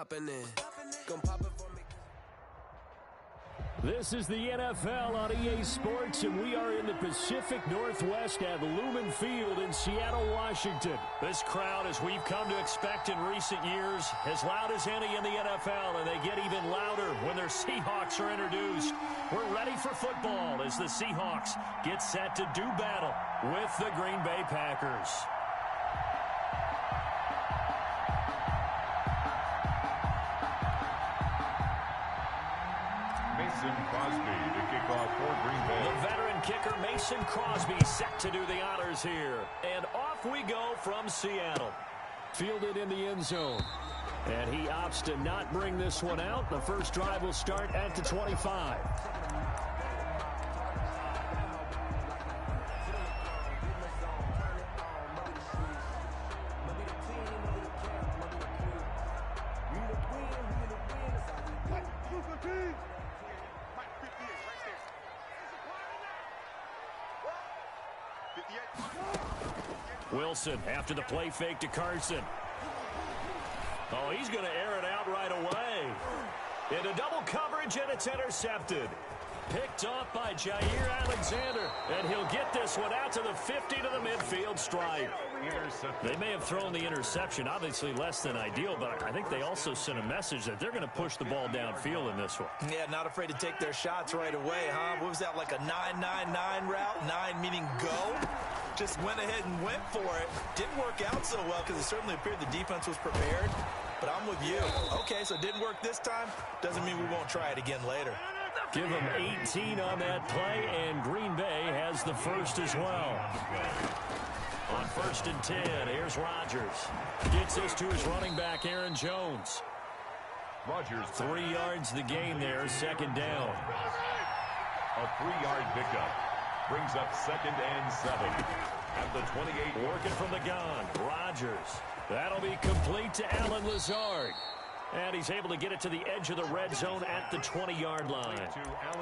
happening? Come pop it for me. This is the NFL on EA Sports, and we are in the Pacific Northwest at Lumen Field in Seattle, Washington. This crowd, as we've come to expect in recent years, as loud as any in the NFL, and they get even louder when their Seahawks are introduced. We're ready for football as the Seahawks get set to do battle with the Green Bay Packers. Crosby to kick off for Green Bay. The veteran kicker Mason Crosby set to do the honors here. And off we go from Seattle. Fielded in the end zone. And he opts to not bring this one out. The first drive will start at the 25. Wilson after the play fake to Carson. Oh, he's going to air it out right away. Into double coverage, and it's intercepted. Picked off by Jair Alexander, and he'll get this one out to the 50 to the midfield stripe. They may have thrown the interception, obviously less than ideal, but I think they also sent a message that they're going to push the ball downfield in this one. Yeah, not afraid to take their shots right away, huh? What was that, like a 9-9-9 route? 9 meaning go? Just went ahead and went for it. Didn't work out so well because it certainly appeared the defense was prepared. But I'm with you. Okay, so it didn't work this time. Doesn't mean we won't try it again later. Give them 18 on that play, and Green Bay has the first as well. On 1st and 10, here's Rodgers. Gets this to his running back, Aaron Jones. Rodgers. 3 yards the gain there, second down. A 3-yard pickup. Brings up 2nd and 7. At the 28. Working from the gun. Rodgers. That'll be complete to Allen Lazard. And he's able to get it to the edge of the red zone at the 20-yard line.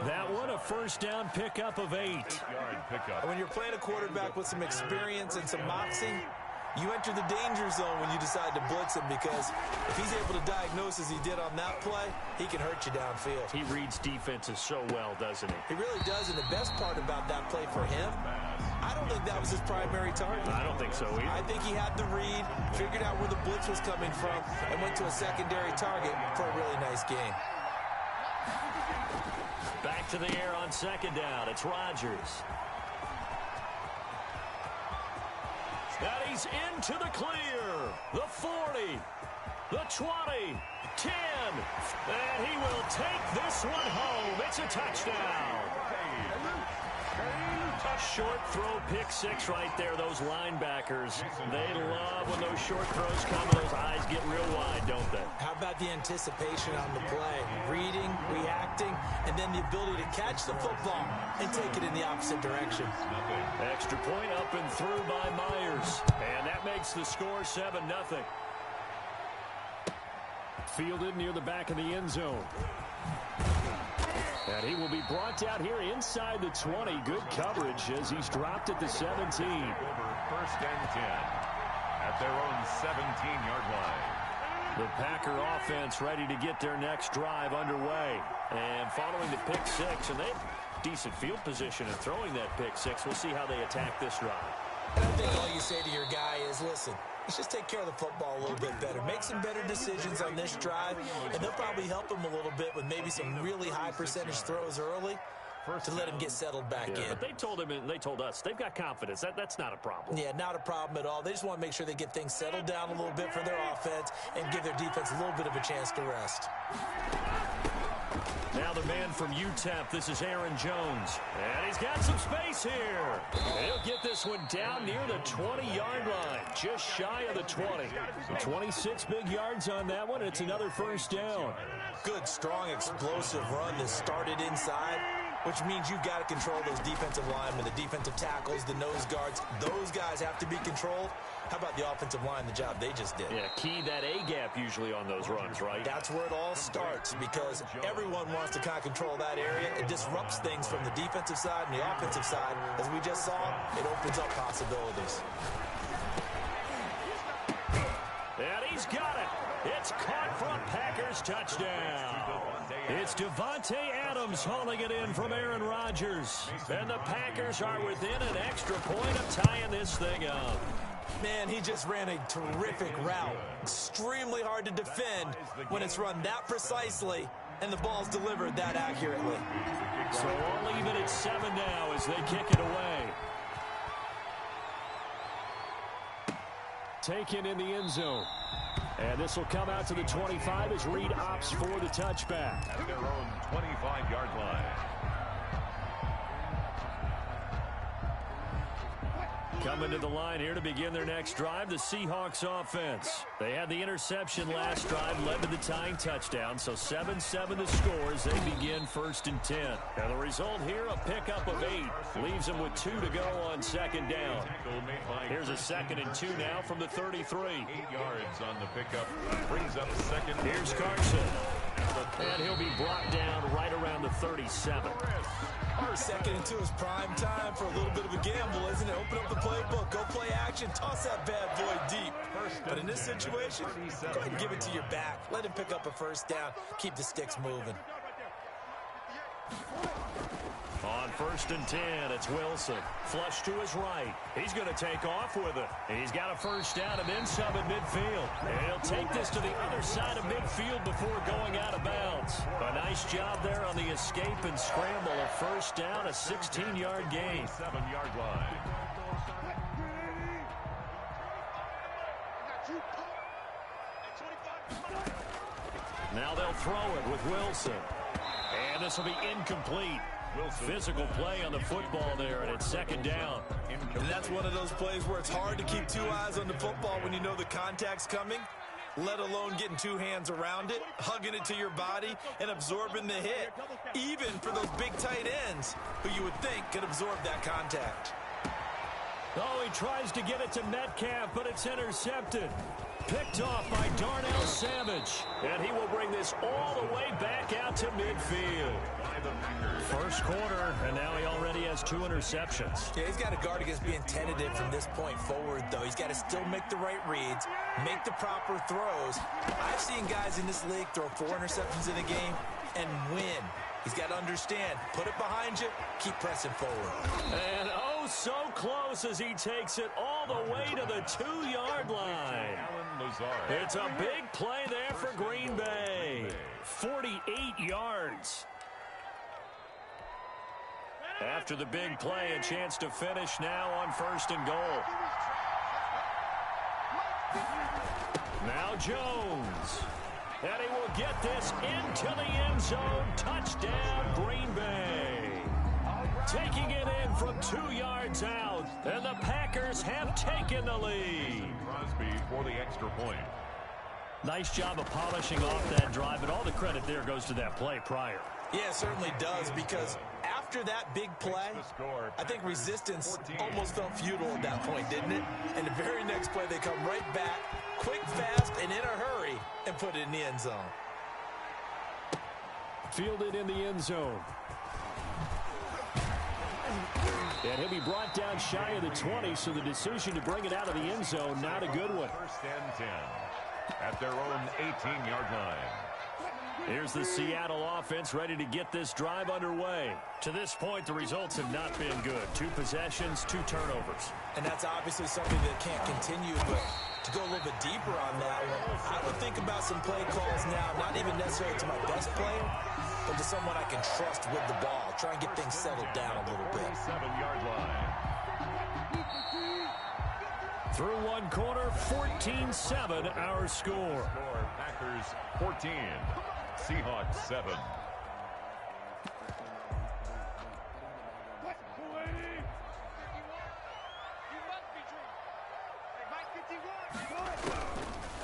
That one, a first down pickup of 8. When you're playing a quarterback with some experience and some moxie, you enter the danger zone when you decide to blitz him, because if he's able to diagnose as he did on that play, he can hurt you downfield. He reads defenses so well, doesn't he? He really does, and the best part about that play for him, I don't think that was his primary target. I don't think so either. I think he had the read, figured out where the blitz was coming from, and went to a secondary target for a really nice gain. Back to the air on 2nd down. It's Rodgers. And he's into the clear. The 40, the 20, 10. And he will take this one home. It's a touchdown. Short throw, pick 6 right there. Those linebackers, they love when those short throws come. Those eyes get real wide, don't they? How about the anticipation on the play? Reading, reacting, and then the ability to catch the football and take it in the opposite direction. Extra point up and through by Myers. And that makes the score 7-0. Fielded near the back of the end zone. And he will be brought out here inside the 20. Good coverage as he's dropped at the 17. Over 1st and 10 at their own 17-yard line. The Packer offense ready to get their next drive underway. And following the pick 6, and they have decent field position in throwing that pick 6. We'll see how they attack this drive. I think all you say to your guy is, listen, let's just take care of the football a little bit better. Make some better decisions on this drive, and they'll probably help him a little bit with maybe some really high percentage throws early to let him get settled back in. But they told him, and they told us, they've got confidence. That's not a problem. Yeah, not a problem at all. They just want to make sure they get things settled down a little bit for their offense and give their defense a little bit of a chance to rest. Now the man from UTEP, this is Aaron Jones. And he's got some space here. He'll get this one down near the 20-yard line, just shy of the 20. 26 big yards on that one. It's another first down. Good, strong, explosive run that started inside, which means you've got to control those defensive linemen, the defensive tackles, the nose guards. Those guys have to be controlled. How about the offensive line, the job they just did? Yeah, key that A-gap usually on those runs, right? That's where it all starts, because everyone wants to kind of control that area. It disrupts things from the defensive side and the offensive side. As we just saw, it opens up possibilities. And he's got it. It's caught for a Packers touchdown. It's Devontae Adams hauling it in from Aaron Rodgers. And the Packers are within an extra point of tying this thing up. Man, he just ran a terrific route. Extremely hard to defend when it's run that precisely and the ball's delivered that accurately. So we'll leave it at 7 now as they kick it away. Taken in the end zone. And this will come out to the 25 as Reed opts for the touchback. At their own 25-yard line. Coming to the line here to begin their next drive, the Seahawks offense. They had the interception last drive, led to the tying touchdown, so 7-7 the score as they begin 1st and 10. And the result here, a pickup of 8. Leaves them with 2 to go on 2nd down. Here's a 2nd and 2 now from the 33. 8 yards on the pickup. Brings up 2nd. Here's Carson. And he'll be brought down right around the 37. 2nd and 2 is prime time for a little bit of a gamble, isn't it? Open up the playbook, go play action, toss that bad boy deep. But in this situation, go ahead and give it to your back. Let him pick up a 1st down. Keep the sticks moving. On 1st and 10, it's Wilson. Flush to his right. He's going to take off with it. He's got a 1st down and then some at midfield. And he'll take this to the other side of midfield before going out of bounds. A nice job there on the escape and scramble. A 1st down, a 16-yard gain. 7-yard line. Now they'll throw it with Wilson. And this will be incomplete. Physical play on the football there, and it's 2nd down. And that's one of those plays where it's hard to keep 2 eyes on the football when you know the contact's coming, let alone getting 2 hands around it, hugging it to your body, and absorbing the hit, even for those big tight ends who you would think could absorb that contact. Oh, he tries to get it to Metcalf, but it's intercepted. Picked off by Darnell Savage. And he will bring this all the way back out to midfield. 1st quarter, and now he already has 2 interceptions. Yeah, he's got to guard against being tentative from this point forward, though. He's got to still make the right reads, make the proper throws. I've seen guys in this league throw 4 interceptions in a game and win. He's got to understand, put it behind you, keep pressing forward. And oh, so close as he takes it all the way to the 2-yard line. It's a big play there for Green Bay. 48 yards. After the big play, a chance to finish now on 1st and goal. Now Jones. And he will get this into the end zone. Touchdown, Green Bay. Taking it in from 2 yards out. And the Packers have taken the lead. Crosby for the extra point. Nice job of polishing off that drive, but all the credit there goes to that play prior. Yeah, it certainly does, because after that big play, I think resistance almost felt futile at that point, didn't it? And the very next play, they come right back, quick, fast, and in a hurry, and put it in the end zone. Fielded in the end zone. And he'll be brought down shy of the 20, so the decision to bring it out of the end zone, not a good one. 1st and 10 at their own 18-yard line. Here's the Seattle offense ready to get this drive underway. To this point, the results have not been good. 2 possessions, 2 turnovers. And that's obviously something that can't continue, but to go a little bit deeper on that one, I would think about some play calls now, not even necessarily to my best player, but to someone I can trust with the ball. Try and get things settled down a little bit. 7-yard line. Through 1 quarter, 14-7 our score. Packers 14, Seahawks 7.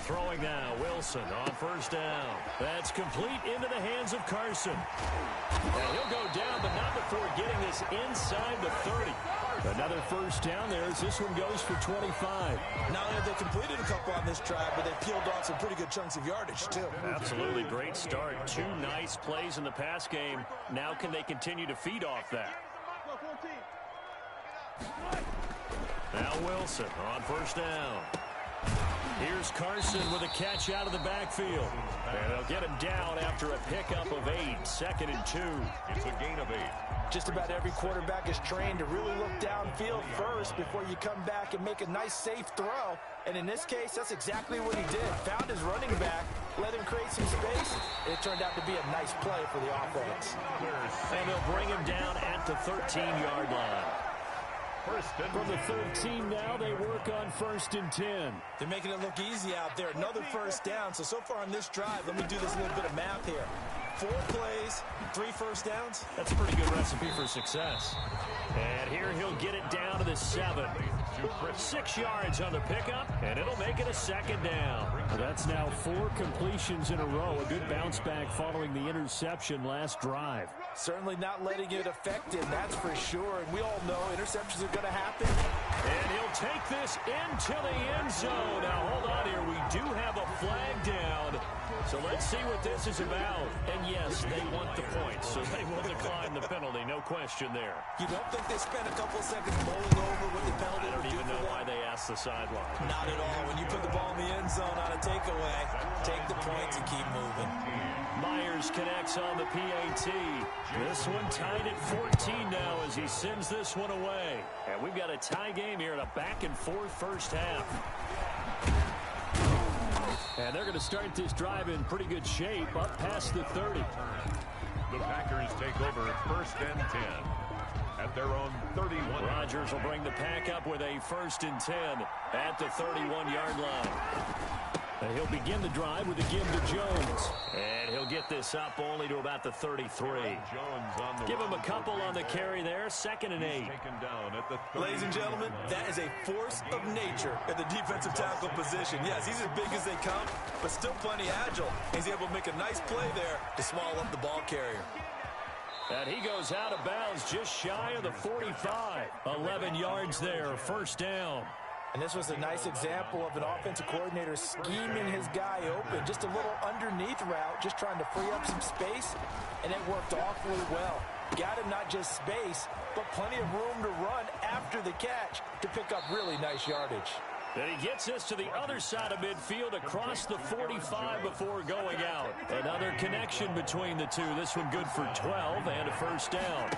Throwing now, Wilson on 1st down. That's complete into the hands of Carson. And he'll go down, but not before getting this inside the 30. Another 1st down there as this one goes for 25. Not only have they completed a couple on this drive, but they peeled off some pretty good chunks of yardage, too. Absolutely great start. 2 nice plays in the pass game. Now can they continue to feed off that? Now Wilson on 1st down. Here's Carson with a catch out of the backfield. And they'll get him down after a pickup of 8, 2nd and 2. It's a gain of 8. Just about every quarterback is trained to really look downfield first before you come back and make a nice, safe throw. And in this case, that's exactly what he did. Found his running back, let him create some space, and it turned out to be a nice play for the offense. And they'll bring him down at the 13-yard line. From the 13 now, they work on 1st and 10. They're making it look easy out there. Another first down. So far on this drive, let me do this little bit of math here. 4 plays, 3 first downs. That's a pretty good recipe for success. And here he'll get it down to the 7. 6 yards on the pickup, and it'll make it a 2nd down. Well, that's now 4 completions in a row. A good bounce back following the interception last drive. Certainly not letting it affect him, that's for sure. And we all know interceptions are going to happen. And he'll take this into the end zone. Now, hold on here. We do have a flag down. So let's see what this is about. And yes, they want the points, so they will decline the penalty. No question there. You don't think they spent a couple seconds mulling over what the penalty I would don't do even for know them? why they asked the sideline. Not at all. When you put the ball in the end zone on a takeaway, take the points and keep moving. Myers connects on the PAT. This one tied at 14 now as he sends this one away. And we've got a tie game here in a back-and-forth first half. And they're going to start this drive in pretty good shape, up past the 30. The Packers take over 1st and 10 at their own 31. Rodgers will bring the pack up with a 1st and 10 at the 31-yard line. And he'll begin the drive with a give to Jones. And he'll get this up only to about the 33. Give him a couple on the carry there, 2nd and 8. Ladies and gentlemen, that is a force of nature at the defensive tackle position. Yes, he's as big as they come, but still plenty agile. He's able to make a nice play there to swallow up the ball carrier. And he goes out of bounds just shy of the 45. 11 yards there, 1st down. And this was a nice example of an offensive coordinator scheming his guy open. Just a little underneath route, just trying to free up some space, and it worked awfully well. Got him not just space, but plenty of room to run after the catch to pick up really nice yardage. Then he gets this to the other side of midfield across the 45 before going out. Another connection between the two. This one good for 12 and a 1st down.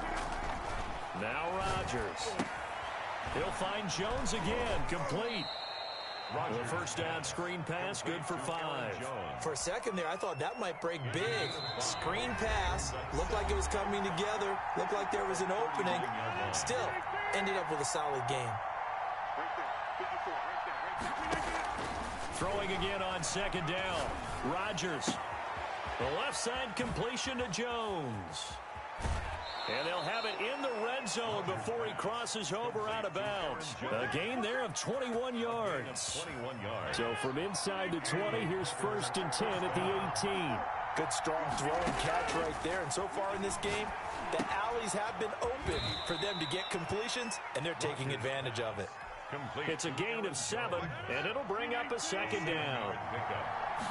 Now Rodgers. He'll find Jones again, complete. The 1st down screen pass, good for 5. For a second there, I thought that might break big. Screen pass, looked like it was coming together, looked like there was an opening. Still, ended up with a solid game. Throwing again on 2nd down. Rodgers. The left side completion to Jones. And they'll have it in the red zone before he crosses over out of bounds. A gain there of 21 yards. So from inside the 20, here's 1st and 10 at the 18. Good strong throw and catch right there. And so far in this game, the alleys have been open for them to get completions, and they're taking advantage of it. It's a gain of 7, and it'll bring up a 2nd down.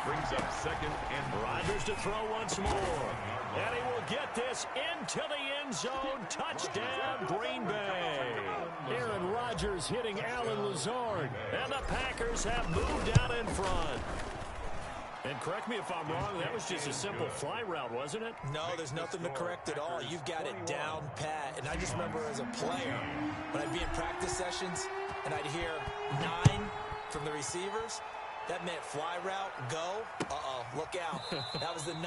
Brings up 2nd and Rodgers to throw once more. And he will get this into the end zone. Touchdown, Green Bay. Aaron Rodgers hitting Alan Lazard. And the Packers have moved out in front. And correct me if I'm wrong, that was just a simple fly route, wasn't it? No, there's nothing to correct at all. You've got it down pat. And I just remember as a player, when I'd be in practice sessions and I'd hear 9 from the receivers, that meant fly route, go, look out. That was the 9,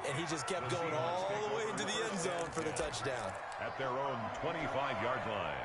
and he just kept going all the way into the end zone for the touchdown. At their own 25-yard line.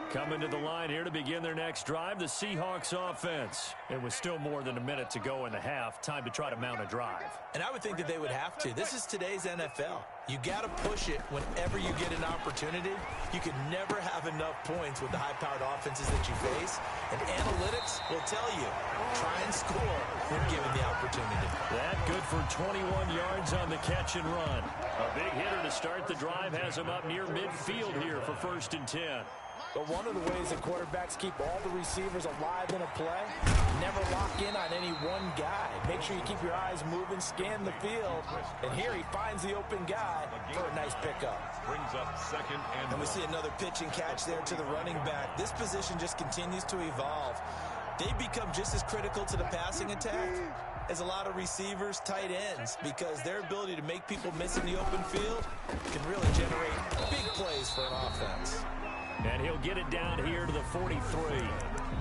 Coming to the line here to begin their next drive, the Seahawks offense. It was still more than a minute to go in the half. Time to try to mount a drive. And I would think that they would have to. This is today's NFL. You got to push it whenever you get an opportunity. You can never have enough points with the high-powered offenses that you face. And analytics will tell you, try and score when given the opportunity. That good for 21 yards on the catch and run. A big hitter to start the drive has him up near midfield here for 1st and 10. But one of the ways that quarterbacks keep all the receivers alive in a play, never lock in on any one guy. Make sure you keep your eyes moving, scan the field. And here he finds the open guy for a nice pickup. Brings up second and we see another pitch and catch there to the running back. This position just continues to evolve. They become just as critical to the passing attack as a lot of receivers, tight ends, because their ability to make people miss in the open field can really generate big plays for an offense. And he'll get it down here to the 43.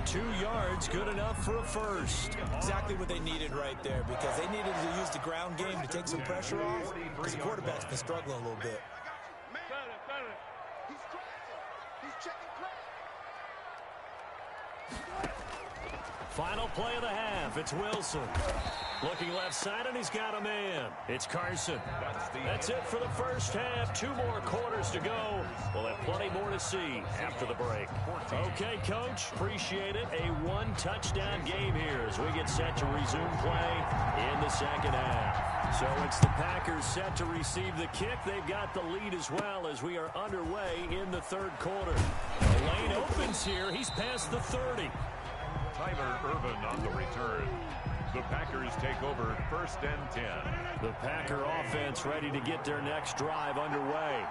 2 yards, good enough for a first. Exactly what they needed right there, because they needed to use the ground game to take some pressure off, because the quarterback's been struggling a little bit. Final play of the half. It's Wilson. Looking left side, and he's got a man. It's Carson. That's it for the first half. 2 more quarters to go. We'll have plenty more to see after the break. Okay, Coach. Appreciate it. A 1-touchdown game here as we get set to resume play in the second half. So it's the Packers set to receive the kick. They've got the lead as well as we are underway in the third quarter. The lane opens here. He's past the 30. Tyler Irvin on the return. The Packers take over 1st and 10. The Packer offense ready to get their next drive underway.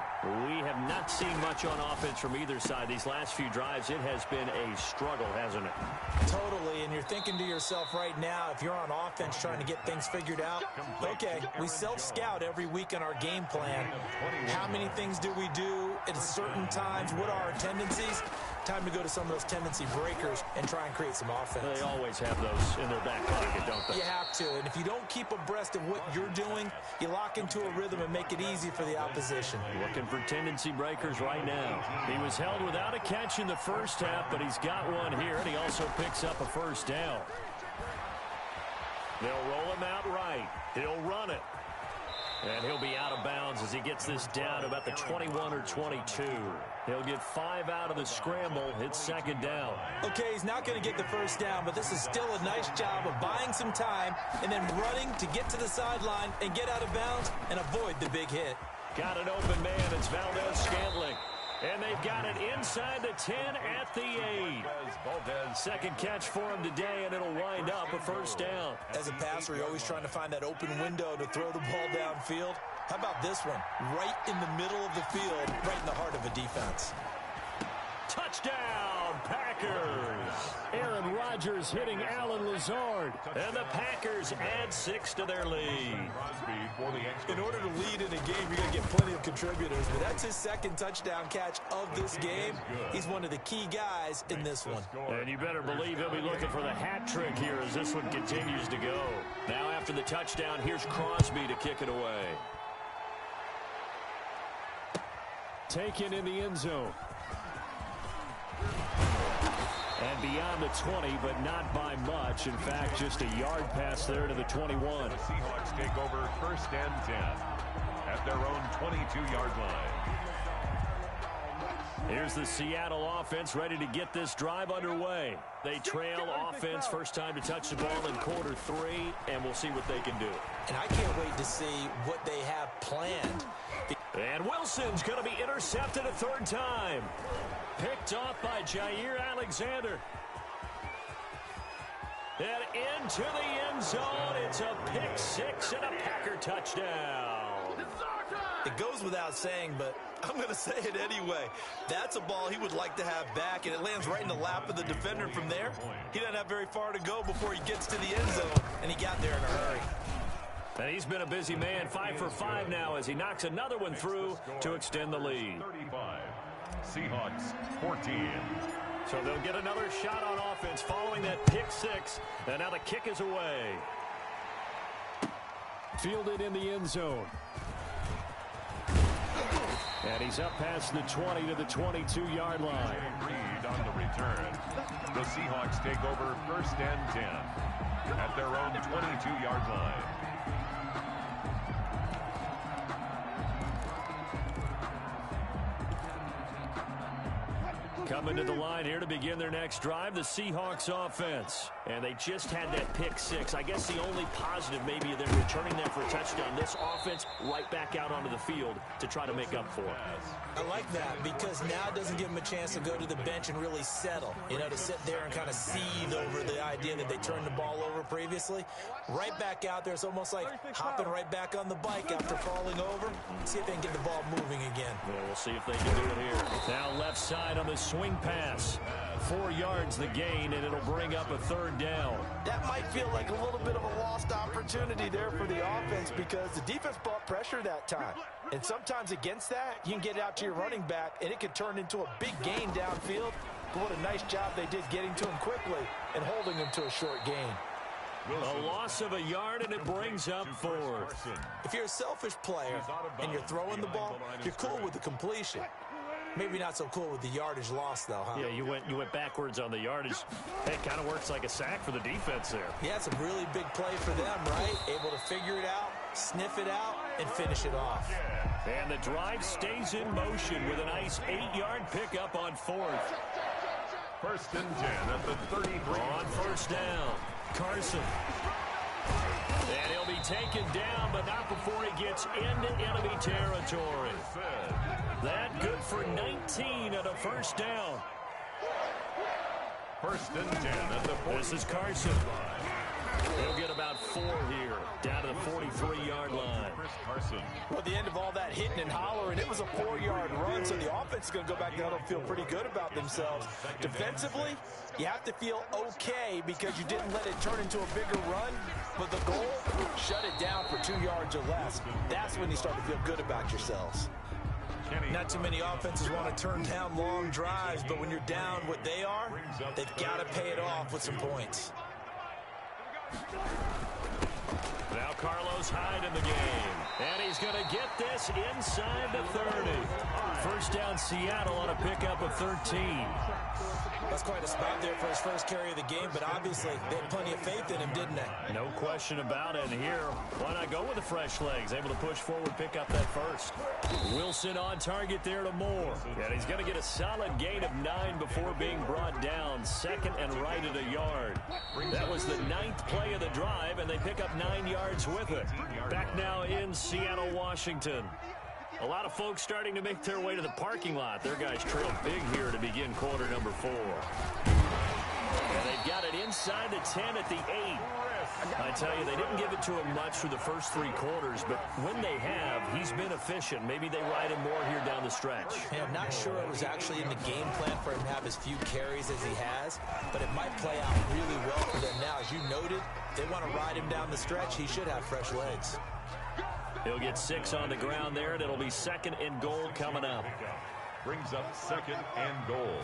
We have not seen much on offense from either side. These last few drives, it has been a struggle, hasn't it? Totally, and you're thinking to yourself right now, if you're on offense trying to get things figured out, okay, we self-scout every week in our game plan. How many things do we do at certain times? What are our tendencies? Time to go to some of those tendency breakers and try and create some offense. They always have those in their back pocket, don't they? You have to, and if you don't keep abreast of what you're doing, you lock into a rhythm and make it easy for the opposition. Looking for tendency breakers right now. He was held without a catch in the first half, but he's got one here, and he also picks up a first down. They'll roll him out right. He'll run it. And he'll be out of bounds as he gets this down to about the 21 or 22. He'll get 5 out of the scramble. It's second down. Okay, he's not going to get the first down, but this is still a nice job of buying some time and then running to get to the sideline and get out of bounds and avoid the big hit. Got an open man. It's Valdez-Scantling. And they've got it inside the 10 at the 8. Second catch for him today, and it'll wind up a first down. As a passer, you're always trying to find that open window to throw the ball downfield. How about this one? Right in the middle of the field, right in the heart of a defense. Touchdown, Packers! Aaron Rodgers hitting Alan Lazard. And the Packers add 6 to their lead. In order to lead in a game, you're going to get plenty of contributors. But that's his second touchdown catch of this game. He's one of the key guys in this one. And you better believe he'll be looking for the hat trick here as this one continues to go. Now after the touchdown, here's Crosby to kick it away. Taken in the end zone. And beyond the 20, but not by much. In fact, just a yard pass there to the 21. The Seahawks take over 1st and 10 at their own 22-yard line. Here's the Seattle offense ready to get this drive underway. They trail offense, first time to touch the ball in quarter 3, and we'll see what they can do. And I can't wait to see what they have planned. And Wilson's going to be intercepted a 3rd time. Picked off by Jair Alexander. And into the end zone. It's a pick 6 and a Packer touchdown. It goes without saying, but I'm going to say it anyway. That's a ball he would like to have back, and it lands right in the lap of the defender from there. He doesn't have very far to go before he gets to the end zone, and he got there in a hurry. And he's been a busy man, 5 for 5 now as he knocks another one through to extend the lead. 35. Seahawks 14. So they'll get another shot on offense following that pick 6. And now the kick is away. Fielded in the end zone. And he's up past the 20 to the 22-yard line. Reed on the return. The Seahawks take over 1st and 10 at their own 22-yard line. Coming to the line here to begin their next drive, the Seahawks offense. And they just had that pick six. I guess the only positive maybe they're returning them for a touchdown. This offense right back out onto the field to try to make up for it. I like that because now it doesn't give them a chance to go to the bench and really settle. You know, to sit there and kind of seethe over the idea that they turned the ball over previously. Right back out there. It's almost like hopping right back on the bike after falling over. See if they can get the ball moving again. Yeah, we'll see if they can do it here. Now left side on the swing pass. 4 yards the gain, and it'll bring up a third down. That might feel like a little bit of a lost opportunity there for the offense because the defense brought pressure that time. And sometimes against that, you can get it out to your running back, and it can turn into a big gain downfield. But what a nice job they did getting to him quickly and holding him to a short gain. A loss of a yard, and it brings up 4th. If you're a selfish player and you're throwing the ball, you're cool with the completion. Maybe not so cool with the yardage loss, though, huh? Yeah, you went backwards on the yardage. Hey, it kind of works like a sack for the defense there. Yeah, it's a really big play for them, right? Able to figure it out, sniff it out, and finish it off. And the drive stays in motion with a nice 8-yard pickup on 4th. 1st and 10 at the 33. On first down, Carson. And he'll be taken down, but not before he gets into enemy territory. That good for 19 at a first down. 1st and 10 at the 40. This is Carson. He'll get about 4 here, down to the 43-yard line. Well, at the end of all that hitting and hollering, it was a 4-yard run, so the offense is going to go back down and feel pretty good about themselves. Defensively, you have to feel okay because you didn't let it turn into a bigger run, but the goal, shut it down for 2 yards or less. That's when you start to feel good about yourselves. Not too many offenses want to turn down long drives, but when you're down what they are, they've got to pay it off with some points. Now Carlos Hyde in the game. And he's going to get this inside the 30. First down Seattle on a pickup of 13. That's quite a spot there for his first carry of the game, but obviously they had plenty of faith in him, didn't they? No question about it. And here, why not go with the fresh legs? Able to push forward, pick up that first. Wilson on target there to Moore. And he's going to get a solid gain of 9 before being brought down. 2nd and right at a yard. That was the 9th play of the drive, and they pick up 9 yards with it. Back now in Seattle, Washington. A lot of folks starting to make their way to the parking lot. Their guys trail big here to begin quarter number 4. And they've got it inside the 10 at the 8. I tell you, they didn't give it to him much for the first 3 quarters, but when they have, he's been efficient. Maybe they ride him more here down the stretch. Hey, I'm not sure it was actually in the game plan for him to have as few carries as he has, but it might play out really well for them now. As you noted, they want to ride him down the stretch. He should have fresh legs. He'll get 6 on the ground there, and it'll be 2nd and goal coming up. Brings up 2nd and goal.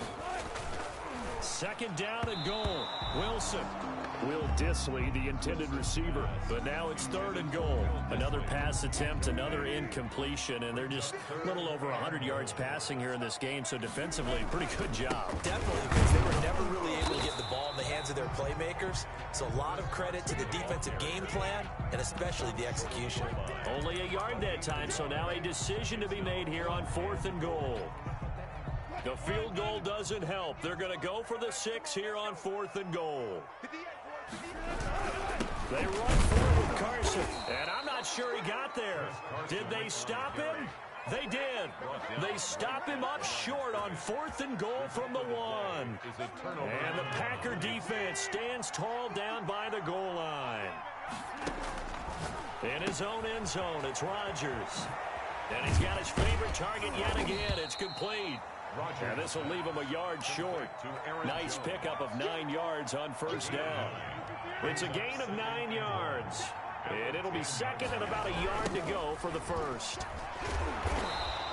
2nd down and goal. Wilson. Will Disley, the intended receiver. But now it's 3rd and goal. Another pass attempt, another incompletion, and they're just a little over 100 yards passing here in this game, so defensively, pretty good job. Definitely, because they were never really able to get the ball in the hands of their playmakers. So a lot of credit to the defensive game plan, and especially the execution. Only a yard that time, so now a decision to be made here on 4th and goal. The field goal doesn't help. They're going to go for the 6 here on 4th and goal. They run forward with Carson, and I'm not sure he got there. Did they stop him? They did. They stop him up short on 4th and goal from the 1. And the Packer defense stands tall down by the goal line. In his own end zone, it's Rodgers. And he's got his favorite target yet again. It's complete. And this will leave him a yard short. Nice pickup of 9 yards on first down. It's a gain of 9 yards. And it'll be 2nd and about a yard to go for the first.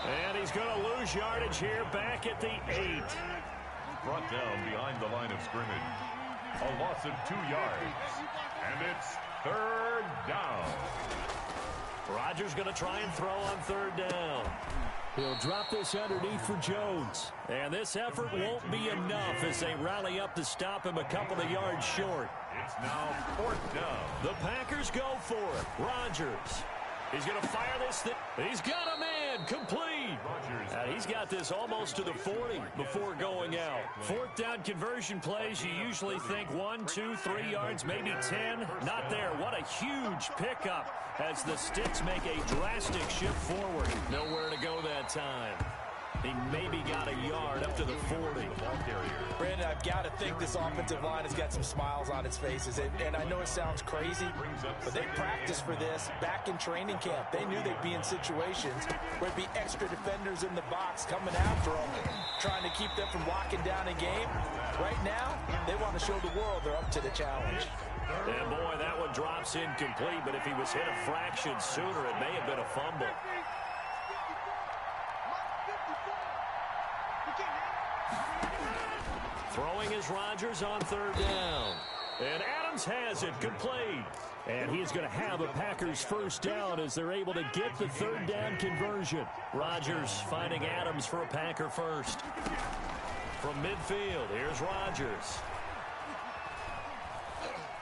And he's going to lose yardage here back at the 8. Brought down behind the line of scrimmage. A loss of 2 yards. And it's 3rd down. Rodgers going to try and throw on 3rd down. He'll drop this underneath for Jones. And this effort won't be enough as they rally up to stop him a couple of yards short. It's now 4th down. The Packers go for it. Rodgers. He's going to fire this thing. He's got a man complete. And he's got this almost to the 40 before going out. Fourth down conversion plays, you usually think 1, 2, 3 yards, maybe 10. Not there. What a huge pickup as the Sticks make a drastic shift forward. Nowhere to go that time. He maybe got a yard up to the 40. Brandon, I've got to think this offensive line has got some smiles on its faces. And I know it sounds crazy, but they practiced for this back in training camp. They knew they'd be in situations where it'd be extra defenders in the box coming after them, trying to keep them from locking down a game. Right now, they want to show the world they're up to the challenge. And boy, that one drops incomplete, but if he was hit a fraction sooner, it may have been a fumble. Throwing is Rodgers on third down. And Adams has it, complete. And he is going to have a Packers first down as they're able to get the third down conversion. Rodgers finding Adams for a Packer first. From midfield, here's Rodgers.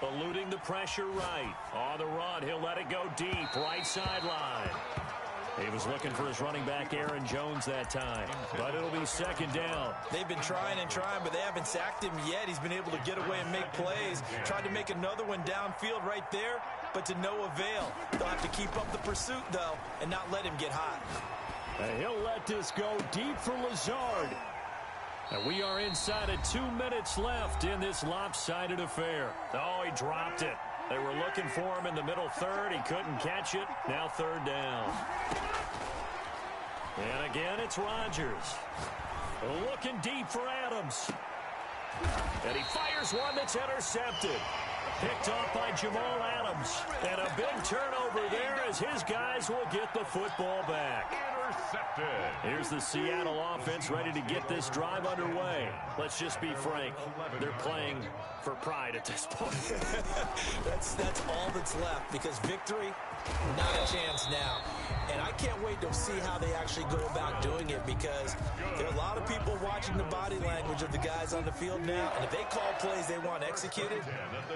Eluding the pressure right. On the run, he'll let it go deep, right sideline. He was looking for his running back, Aaron Jones, that time. But it'll be second down. They've been trying and trying, but they haven't sacked him yet. He's been able to get away and make plays. Tried to make another one downfield right there, but to no avail. They'll have to keep up the pursuit, though, and not let him get hot. And he'll let this go deep for Lazard. And we are inside of 2 minutes left in this lopsided affair. Oh, he dropped it. They were looking for him in the middle third. He couldn't catch it. Now third down. And again, it's Rodgers. Looking deep for Adams. And he fires one that's intercepted. Picked off by Jamal Adams. And a big turnover there as his guys will get the football back. Intercepted. Here's the Seattle offense ready to get this drive underway. Let's just be frank. They're playing for pride at this point. That's all that's left, because victory, not a chance now. And I can't wait to see how they actually go about doing it, because there are a lot of people watching the body language of the guys on the field now, and if they call plays they want executed,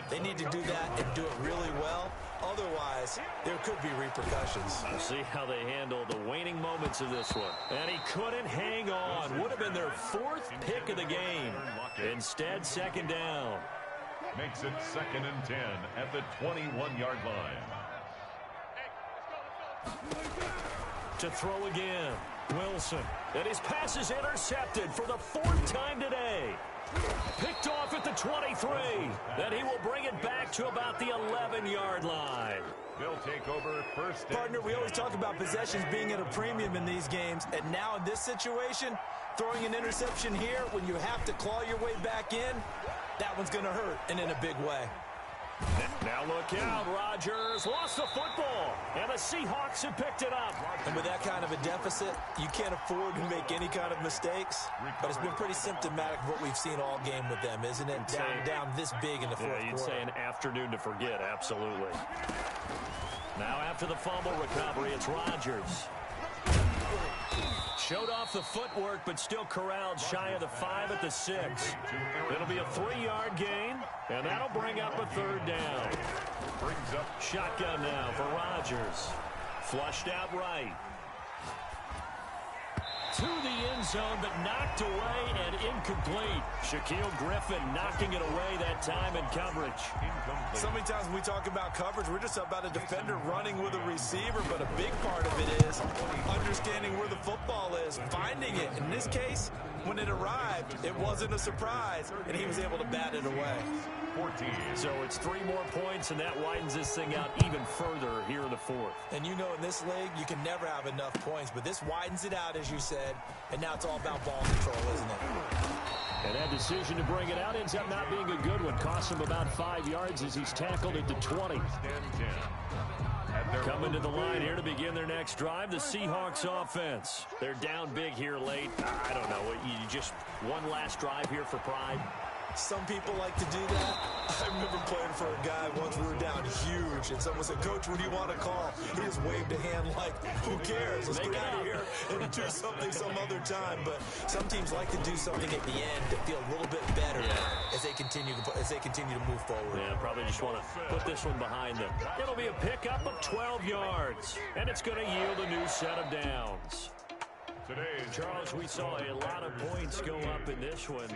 they need to do that and do it really well. Otherwise, there could be repercussions. We'll see how they handle the waning moments of this one. And he couldn't hang on. Would have been their fourth pick of the game. Instead, second down. Makes it 2nd and 10 at the 21-yard line. To throw again, Wilson. And his pass is intercepted for the 4th time today. Picked off at the 23. Then he will bring it back to about the 11-yard line. They'll take over first. Partner, we always talk about possessions being at a premium in these games, and now in this situation, throwing an interception here when you have to claw your way back in, that one's going to hurt, and in a big way. Now look out, Rodgers lost the football, and the Seahawks have picked it up. And with that kind of a deficit, you can't afford to make any kind of mistakes, but it's been pretty symptomatic of what we've seen all game with them, isn't it? Down this big in the fourth quarter. You'd say an afternoon to forget, absolutely. Now after the fumble recovery, it's Rodgers. Showed off the footwork, but still corralled shy of the 5 at the 6. It'll be a 3-yard gain, and that'll bring up a third down. Brings up Shotgun now for Rodgers. Flushed out right. To the end zone, but knocked away and incomplete. Shaquille Griffin knocking it away that time in coverage. So many times when we talk about coverage, we're just about a defender running with a receiver, but a big part of it is understanding where the football is, finding it. In this case, when it arrived, it wasn't a surprise, and he was able to bat it away. 14. So it's 3 more points, and that widens this thing out even further here in the 4th. And you know, in this league, you can never have enough points, but this widens it out, as you said, and now it's all about ball control, isn't it? And that decision to bring it out ends up not being a good one. Costs him about 5 yards as he's tackled at the 20. Coming to the line here to begin their next drive, the Seahawks offense. They're down big here late. I don't know. You just one last drive here for pride. Some people like to do that. I remember playing for a guy once. We were down huge, and someone said, "Coach, what do you want to call?" He just waved a hand like, "Who cares? Let's get out of here and do something some other time." But some teams like to do something at the end to feel a little bit better as they continue to move forward. Yeah, probably just want to put this one behind them. It'll be a pickup of 12 yards, and it's going to yield a new set of downs. Today's Charles, we saw a lot of points go up in this one.